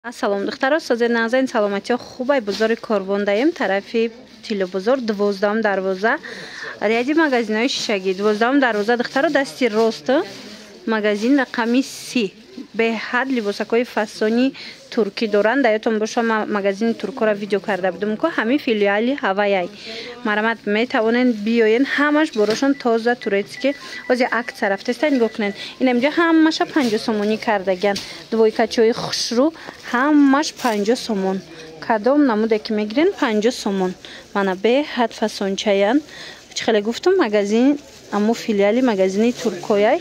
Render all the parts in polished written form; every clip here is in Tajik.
Ассалом духтаро, созер назайн саломати хубай бузори корвон даем тарафи тило бузор 12 дарвоза ряди магазинои шишагӣ 12 дарвоза духтаро дасти рост магазин рақами 30 беҳад либосакои фасони туркӣ доранд. даётон боша магазини туркора видео карда будам ко ҳами филиали ҳаваяй марамат метавонен биёен ҳамаш борошон тоза турецки ози акция рафтеста нигоҳ кунен. инамҷа ҳамаша 50 сомонӣ кардаган двойкачои хушрӯ ҳамаш 50 сомон кадом намуде ки мегирен 50 сомон мана беҳад фасончаян чихеле гуфтум магазин аммо филиали магазини туркояй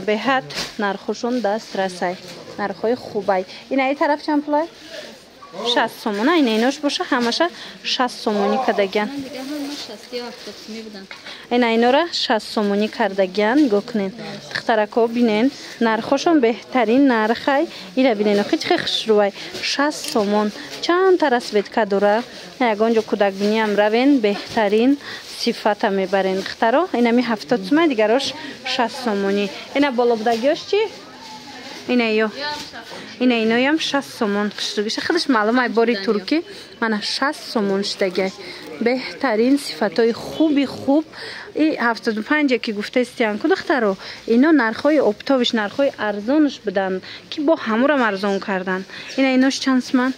беҳад нархошон дастрасай нархҳои хубай. ина ин тараф чанд пулай 60 сомон ина инош боша ҳамаша 60 сомонӣ кардаган ина инора 60 сомонӣ кардаган нигоҳ кунен духтарако бинен нархошон беҳтарин нархай ира бинен хичхе хушрӯвай 60 сомон чанд та расветка дора ягонҷо кӯдакбиниам равен беҳтарин сифата мебарен духтаро инами 70 сомон дигарош 60 сомонӣ. ина болобдагиош чи ина ё ина иноям 60 сомон хушрӯгиша худаш маълумай бори туркӣ мана 60 сомон шидагай беҳтарин сифатои хуби хуб и 75 ки гуфтестиан ку духтаро ино нархҳои оптовиш нархҳои арзонш будан ки бо ҳамурам арзон кардан. ина инош чанд сомон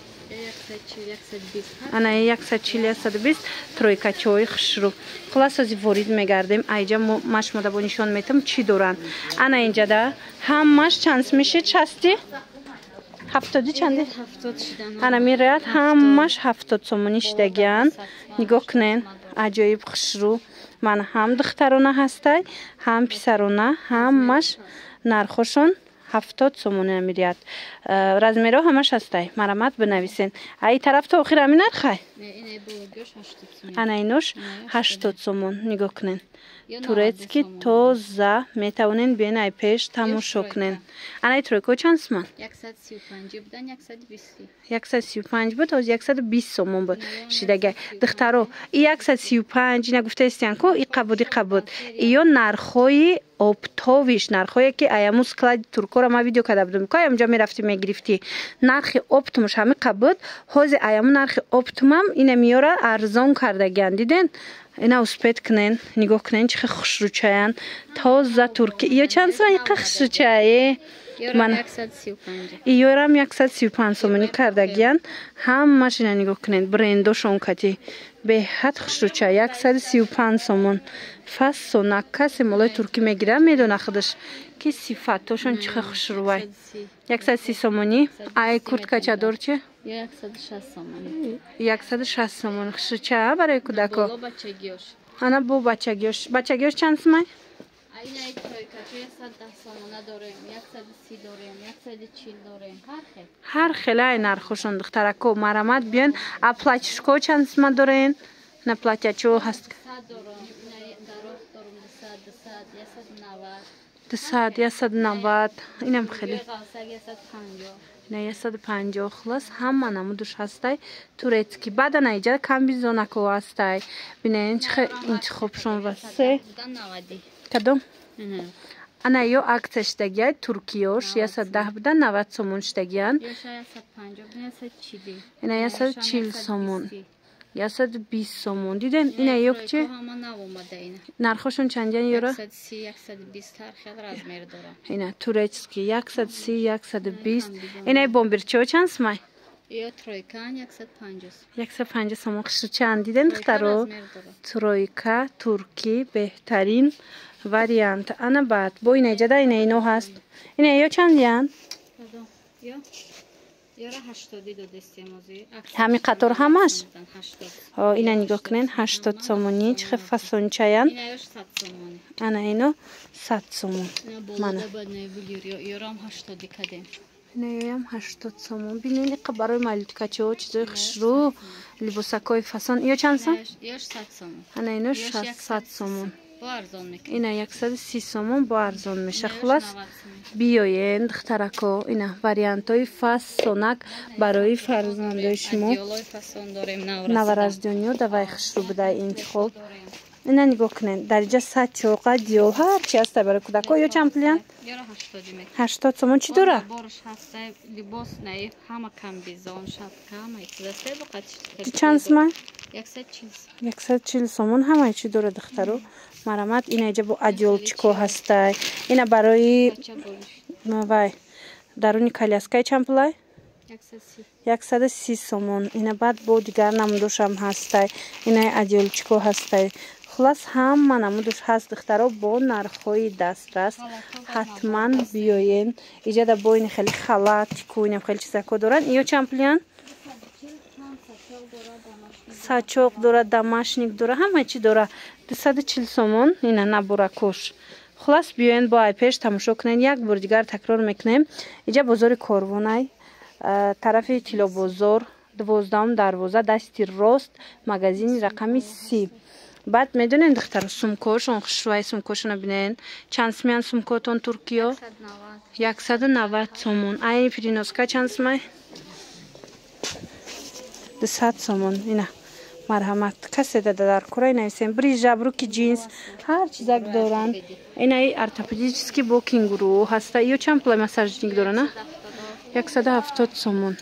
ана 140-120 тройкачои хушрӯ хулас ози ворид мегардем айҷа машмода бо нишон метам чӣ доранд. ана инҷада ҳамаш чанд мешид 60 70 чанди ана мирад ҳамаш 70 сомонӣ шидагиан нигоҳ кунен аҷоиб хушрӯ ман ҳам духтарона ҳастай ҳам писарона ҳамаш нархошон 70 сомон мирияд размеро ҳамаш ҳастай марамат бинависен. ай тараф то охир ҳамин нархай ана инош 80 сомон нигоҳ кунен турецки тоза метавонен биёен ай пеш тамошо кунен. ана ин тройко чанд сомон 135 буд оз 120 сомон буд шидагай духтаро и 135 ина гуфтаистиан ко и қабуд иё нархҳои оптовиш нархҳое ки аяму склади туркора ма видео карда будам ко аямҷа мерафтӣ мегирифтӣ нархи оптумаш ҳами қабуд ҳози аяму нархи оптумам ина миёра арзон кардаган диден ина успед кунен нигоҳ кунен чихе хушрӯчаян тоза туркӣ иё чанд сомон иқа хушрӯчае иёрам 135 сомонӣ кардагиян ҳамаш ина нигоҳ кунен брендошон кати беҳад хушрӯча 135 сомон фасона касе молои туркӣ мегира медона худаш ки сифатошон чихе хушрӯвай 130 сомонӣ ай курткачадор чи 160 сомон хушрӯча барои кӯдако ана бо бачагиош чанд сомон ҳар хеле ай нархошон духтарако марамат биён а платьишко чанд сомон дорен на платьячо ҳаст 290 инам хеле ина 150 хулас ҳама намудуш ҳастай турецки баъда наиҷа камбизонако ҳастай бинен чихе интихобшон васе кадом ана ё акция шидагиай туркиёш 110 буда 90 сомон шидагиян ина 140 сомон 120 сомон диден ина ёк чи нархошон чандян ёра ина турецки 130 120 ина бомбирчио чанд сомон 150 сомон хушрӯчаан диден духтаро тройка туркӣ беҳтарин вариант ана баъд бо инаҷада ина ино ҳаст ина ё чандян ҳами қатор ҳамаш ина нигоҳ кунен 80 сомонӣ чихе фасончаян ана ино 100 сомон мана инаёям 80 сомон бинен иқа барои малюткачаҳо чизои хушрӯ либосакои фасон ё чанд сомон ана ино 600 сомон ина 130 сомон бо арзон меша хулас биёен духтарако ина вариантҳои фасонак барои фарзандои шумо навараздёниё давай хушрӯ будай интихоб اینا نگاه کنین درجه 100 چوقه دیول هر چی هست برای کودکا یا چند پلیان 80 سومون چی دوره بارش هسته لباس نه همه کم بیزان شد کم دسته بقت چند سومه 140 140 سومون همه چی دوره دخترو مرامت اینا اینجا با ادیول چیکو هسته اینا برای وای درونی کالیاسکای چند پلای 130 سومون اینا بعد با دیگر نمودوش هم هسته اینا ادیول چیکو هسته خلاص هم نمودوش هست دخترها با نرخوی دسترس حتما بیاین اینجا با این خیلی خلات چیکو اینم خیلی چیزا کو دارن ایو چند پلیان ساچوق دوره دمشنیک دوره همه چی دوره 240 سومون اینا نبوره کش خلاص بیاین با ای پیش تماشا کنین یک بار دیگر تکرار میکنیم اینجا بازار کاروانای طرف تیلو بازار 12 دروازه دستی راست مغازین رقم 30 بعد میدونین دختر سومکوش اون خوشوای سومکوشونو ببینین چند سمیان سومکوتون ترکیه 190 سومون ای پرینوسکا چند سمای 200 سومون اینا مرحمت کسی داده در کره نویسیم بری جبروکی جینز هر چیزا دارن اینای ارتوپدیسکی با کنگورو هسته یا چند پلای مساژینگ دارن 170 سومون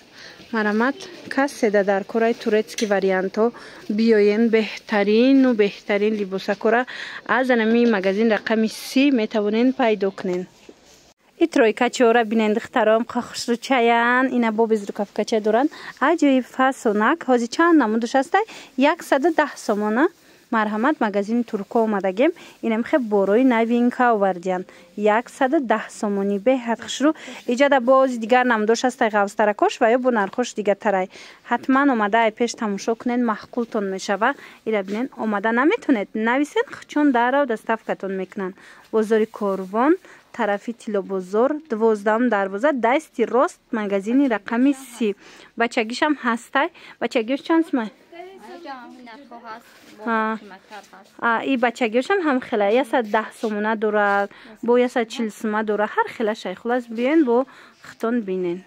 مرحمت کسی در کره تورецکی وریانتو بیاین بهترین و بهترین لباسا را از نمی مغازین رقم 30 میتوانین پیدا کنین ای ترویکا چورا بینند دخترام خوش رو چایان اینا با بزرگ کفکچه دارن عجیب فاسونک هازی چند نمودش هسته 110 سومونه مرحمت مغازین ترکو اومدگیم اینم خیلی بروی نوینکا آوردین 110 سومونی به حد خوش رو ایجاد باز دیگر نمودش هسته غوسترکش و یا با نرخوش دیگر ترای حتما اومده ای پیش تماشا کنین محقولتون میشوه اینا بینین اومده نمیتونید نویسین چون در و دستفکتون میکنن بازار کاروان طرفی تیلو بازار 12 دروازه دستی راست مغازین رقم 30 بچگیش هم هسته بچگیش چند سمه ای بچگیش هم خیلی 110 سومونه داره با 140 سومه داره هر خیلی شای خلاص بیاین با ختون بینین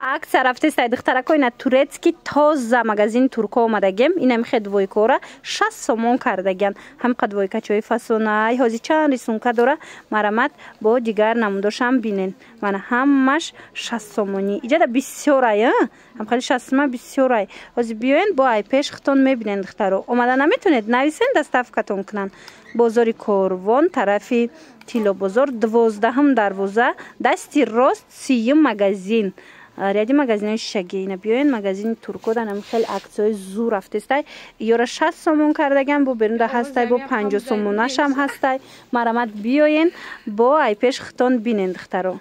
اکثر رفته است دخترکای نه تورецکی تازه مغازین ترکو اومدگیم اینم خد وایکورا 60 سومون کردگن هم قد وایکا چوی فاسونای هازی چند سومکا داره مرامت با دیگر نمودش هم بینین من همش 60 سومونی اینجا بسیارای هم خیلی 60 ما بسیارای هازی بیاین با ای پیش ختون میبینین دخترو اومدن نمیتونید نویسین دستفکتون کنن بازار کاروان طرفی تیلو بازار 12 دروازه دستی راست 30 مغازین ریادی مغازین شگی اینا بیاین مغازین ترکو دارن خیلی عکسای زور رفته است یورا 60 سومون کردگن با برنده هسته با 50 سومونش هم هسته مرامت بیاین با ای پیش ختون بینین دخترو